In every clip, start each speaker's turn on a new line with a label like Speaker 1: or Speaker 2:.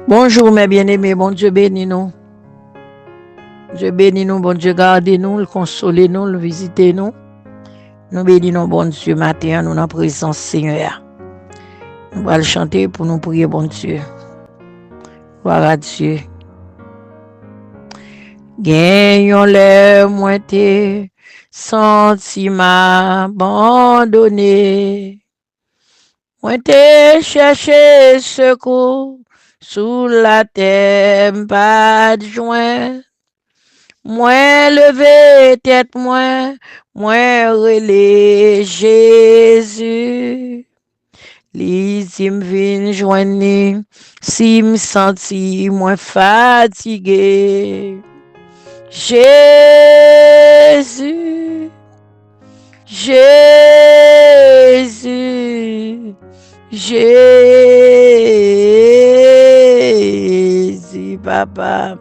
Speaker 1: Bonjour mes bien-aimés, bon Dieu bénis nous. Dieu bénis nous, bon Dieu gardez nous, le consolez nous, le visitez nous. Nous bénissons bon Dieu matin, nous dans la présence Seigneur. Nous allons chanter pour nous prier bon Dieu. Gloire à Dieu. Gagnons le moitié, senti m'abandonner. Moi t'ai cherché secours, sous la terre, pas de joint. Moi levé tête, moi relé Jésus. Li si m'vin joindre, si me senti moins fatigué. Jésus, Jésus, Jésus, papa,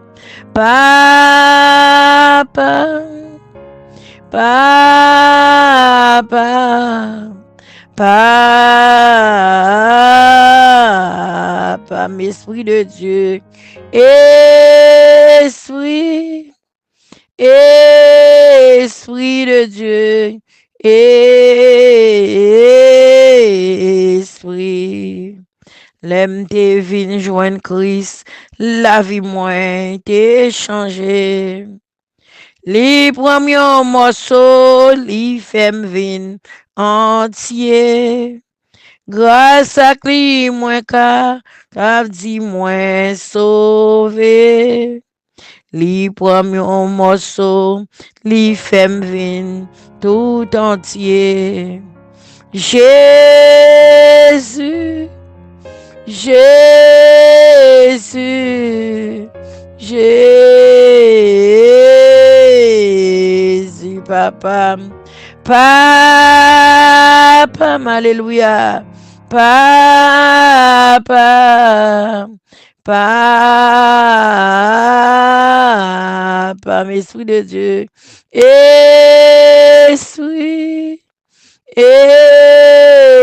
Speaker 1: papa, papa, papa, m'esprit de Dieu, esprit, esprit de Dieu, esprit. L'aime te vin joindre Christ, la vie moins t'est changé. Li premier morceau, li femme vin entier. Grâce à lui, moins qu'à, dit moins sauvé. Li premier morceau, li femme vin tout entier. Jésus, Jésus, Jésus, papa, papa, alléluia, papa, papa, esprit de Dieu, esprit,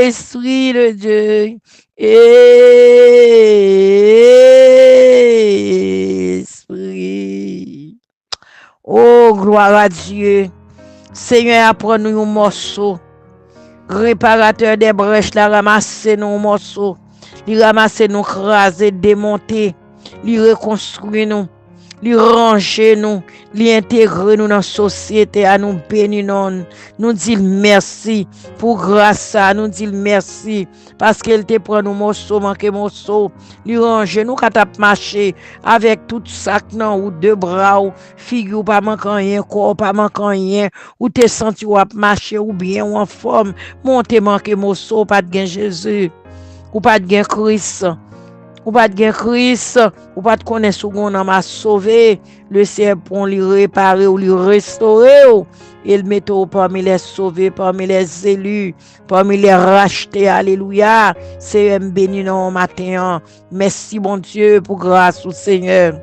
Speaker 1: esprit de Dieu, esprit. Oh, gloire à Dieu. Seigneur, apprends-nous un morceau. Réparateur des brèches, la ramasser nous un morceau. Il ramasser nous, craser, démonter. Il reconstruire nous. Li ranger nous, li intégrer nous dans la société, à nous bénir, nous dire merci pour grâce à nous dire merci parce qu'elle te prend nous morceaux, manqué morceaux, li ranger nous quand t'a marché avec tout sac non ou deux bras ou figure pas manquant rien, corps pas manquant rien, ou te senti ou marcher ou bien ou en forme, monter manqué morceaux pas de gain Jésus, ou pas de gain Christ. Ou pas de Christ, ou pas de connaître ce qu'on m'a sauvé, le Seigneur pour lui réparer ou lui restaurer, il met parmi les sauvés, parmi les élus, parmi les rachetés, alléluia. Seigneur, béni non matin. Merci, bon Dieu, pour grâce au Seigneur.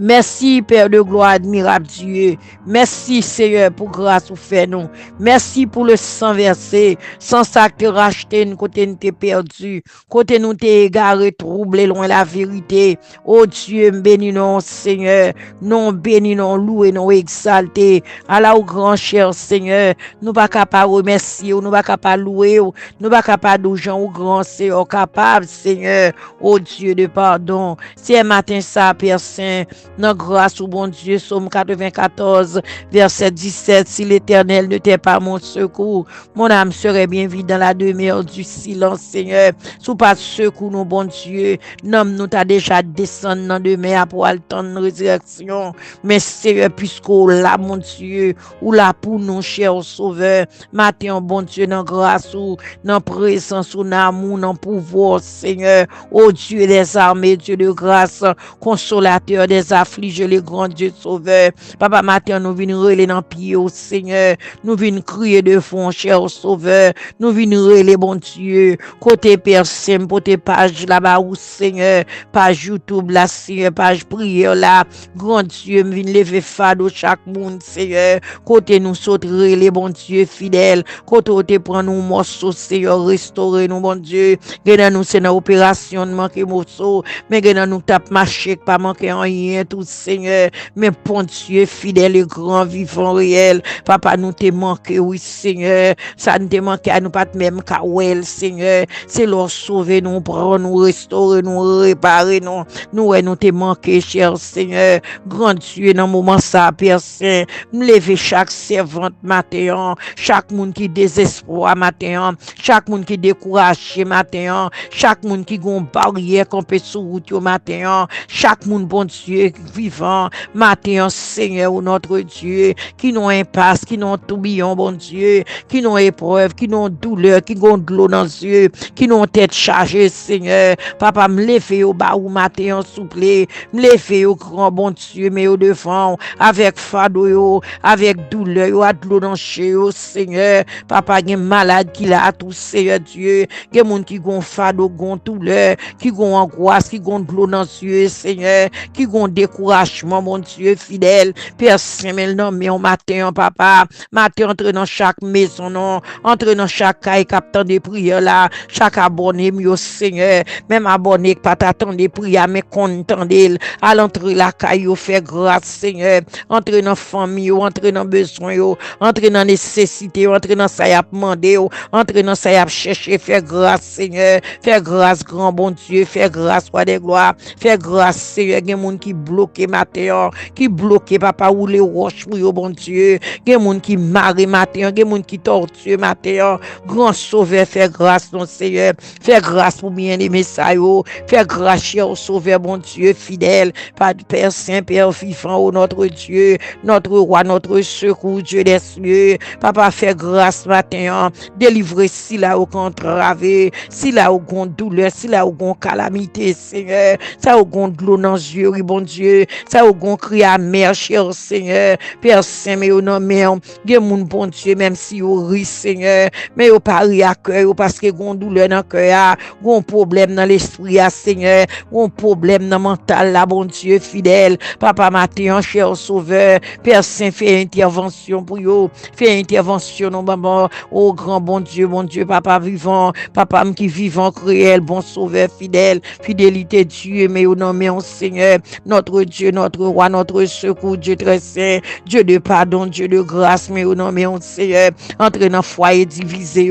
Speaker 1: Merci, Père de gloire, admirable Dieu. Merci, Seigneur, pour grâce ou fait nous. Merci pour le sang versé. Sans ça que racheté, nous côté nous t'es perdu. Côté nous t'es égaré, troublé, loin la vérité. Oh Dieu, bénis nous, Seigneur. Non bénis nous, loué, non exalté. Allah au grand cher Seigneur. Nous pas capable remercier, nous pas capable louer, nous pas capable de gens au grand Seigneur capable, Seigneur. Oh Dieu de pardon. C'est un matin ça, Père Saint. Dans grâce au bon Dieu, Psaume 94, verset 17, si l'Éternel ne t'est pas mon secours, mon âme serait bien vide dans la demeure du silence, Seigneur. Sous pas de secours, nous, bon Dieu, nom nous t'a déjà descendu dans demeure pour attendre résurrection. Mais Seigneur, puisqu'au là, mon Dieu, ou là pour nous, cher Sauveur, matin, bon Dieu, dans grâce ou dans présence ou dans amour, dans pouvoir, Seigneur, ô Dieu des armées, Dieu de grâce, consolateur des armées, affligés, les grands Dieu sauveur. Papa, matin, nous venons relayer dans pied au Seigneur. Nous venons crier de fond, cher sauveur. Nous venons relayer, bon Dieu. Côté Père Saint, côté page là-bas, au Seigneur. Page YouTube, là, Seigneur, page prière là. Grand Dieu, nous venons lever fado chaque monde, Seigneur. Côté nous sauter, les bon Dieu fidèles. Côté prendre nous morceaux, Seigneur, restaurer nous, bon Dieu. Gena nous, c'est dans opération, de manquer morceaux. Mais gena nous tape marcher, pas manquer rien, tout, Seigneur. Mais bon Dieu fidèle et grand, vivant, réel. Papa, nous te manqué, oui, Seigneur. Ça nous te manqué à nous pas même qu'à well, Seigneur. C'est leur sauver nous, prendre nous, restaurer nous, réparer nous. Nous te manqué, cher Seigneur. Grand Dieu, dans le moment ça, Père Saint, me lever chaque servante matin, chaque monde qui désespoir matin, chaque monde qui découragé matin, chaque monde qui gon barrière qu'on peut sur route matin, chaque monde bon Dieu vivant matin, Seigneur notre Dieu, qui n'ont impasse, qui n'ont tourbillon bon Dieu, qui n'ont épreuve, qui n'ont douleur, qui ont de l'eau dans les yeux, qui n'ont tête chargée, Seigneur. Papa, me lever au bas ou matin, souple, me lever au grand bon Dieu, mais au devant, avec fado yo, avec douleur, yo, a de l'eau dans chez yo, Seigneur. Papa, gen malade qui l'a tout, Seigneur Dieu. Gen moun qui gon fado, gon douleur, qui gon angoisse, qui gon de l'eau dans yeux, Seigneur, qui gon découragement, mon Dieu fidèle. Père Saint, non, mais on matin, papa, matin, entre dans chaque maison, non, entre dans chaque caille, captant des prières là, chaque abonné, mieux, Seigneur, même abonné, pas t'attendre des prières, mais content d'elle, à l'entrée la caille, fait grâce, Seigneur, entre dans famille, entre dans besoin, entre dans nécessité, entre dans ça y a demandé, entre dans ça y a cherché, faire grâce, Seigneur, faire grâce, grand bon Dieu, faire grâce, roi des gloires, faire grâce, Seigneur, il y a des gens qui bloquent matin, qui bloquent, papa, ou les roches pour yo, bon Dieu, il y a des gens qui marrent matin, il y a des gens qui torturent matin, grand sauveur, faire grâce, non, Seigneur, faire grâce pour bien aimer ça, faire grâce, cher sauveur, bon Dieu, fidèle, Père Saint, Père vivant, notre Dieu, notre roi, notre secours, Dieu des cieux. Papa, fait grâce matin, délivrer si là au contravé, si là au gon douleur, si là au gon calamité, Seigneur, ça au gon de l'eau dans les yeux, bon Dieu, ça au gon cri à mer, cher Seigneur, Père Saint, mais au nom mais gen moun bon Dieu, même si au rit, Seigneur, mais au pas ri à cœur, parce que gon douleur dans cœur, gon problème dans l'esprit, Seigneur, gon problème dans mental, là, bon Dieu, fidèle, Papa, matin, cher sauveur, Père Saint, fait intervention pour yo, fait intervention, non, maman, oh grand bon Dieu, Papa vivant, Papa qui vivant, réel, bon sauveur, fidèle, fidélité Dieu, mais au nom, mais on Seigneur, notre Dieu, notre roi, notre secours, Dieu très saint, Dieu de pardon, Dieu de grâce, mais au nom, mais on Seigneur, entre dans foyer divisé,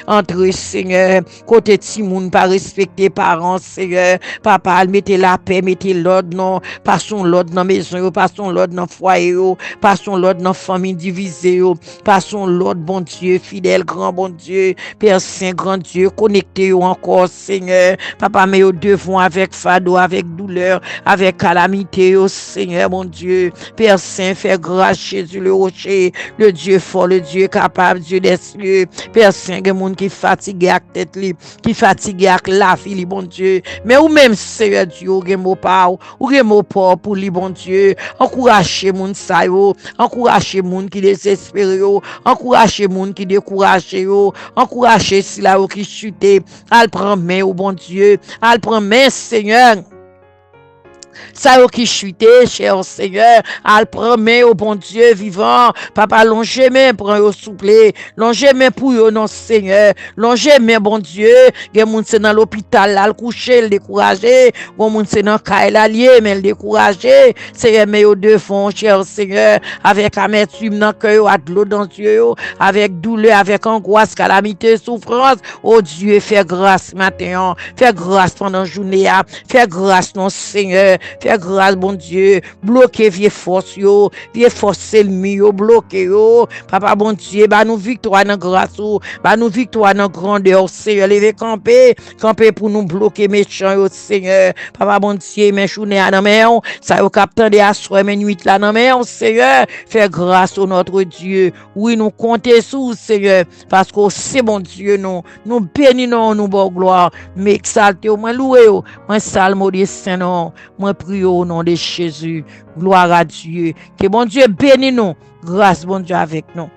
Speaker 1: entre Seigneur, côté Timoun, pas respecter parents, Seigneur, Papa, mettez la paix, mettez l'ordre, non, passons l'ordre dans maison, passons l'ordre dans foyer, passons l'ordre dans famille divisée, passons l'ordre, bon Dieu, fidèle, grand bon Dieu, Père Saint, grand Dieu, connectez encore, Seigneur, Papa, mais au devant avec fado, avec douleur, avec calamité, Seigneur, mon Dieu, Père Saint, fais grâce, Jésus, le rocher, le Dieu fort, le Dieu capable, Dieu des cieux, Père Saint, il y a des gens qui fatiguent avec tête, qui fatiguent avec la vie, bon Dieu, mais ou même, Seigneur Dieu, ou gen mot pa ou gen mot pour lui, bon Dieu, encouragez moun sa yo, encouragez moun qui désespéré yo, encouragez moun qui découragé yo, encouragez si la yo qui chute, al prend main au bon Dieu, al prend main, Seigneur. Ça qui chute, cher Seigneur, al promet au bon Dieu vivant, papa longez main prend au souple, longez main pour yo non Seigneur, longez main bon Dieu, gen moun c'est dans l'hôpital là, le coucher, le découragé, gen moun c'est dans caille la lié, mais le découragé, Seigneur mais au devant, cher Seigneur, avec amertume dans cœur, à de l'eau dans Dieu, avec douleur, avec angoisse, calamité, souffrance, oh Dieu, fais grâce matin, fais grâce pendant la journée, fais grâce non Seigneur, fais grâce, bon Dieu, bloquez vieux force yo, vieux force ennemi yo, bloquez yo, papa bon Dieu, bah nous victoire dans grâce ou, bah nous victoire dans grandeur, Seigneur, levez camper pour nous bloquer méchants yo, Seigneur, papa bon Dieu, mais journée à main, ça yo captant des assois, mais nuit là dans main, Seigneur, fais grâce au notre Dieu, oui nous comptez sous, Seigneur, parce que c'est bon Dieu, nous bénissons, nous bon gloire, mais exalté, moi loué, moi salmo de Saint-Nom, moi prions au nom de Jésus. Gloire à Dieu. Que bon Dieu bénisse nous. Grâce, bon Dieu, avec nous.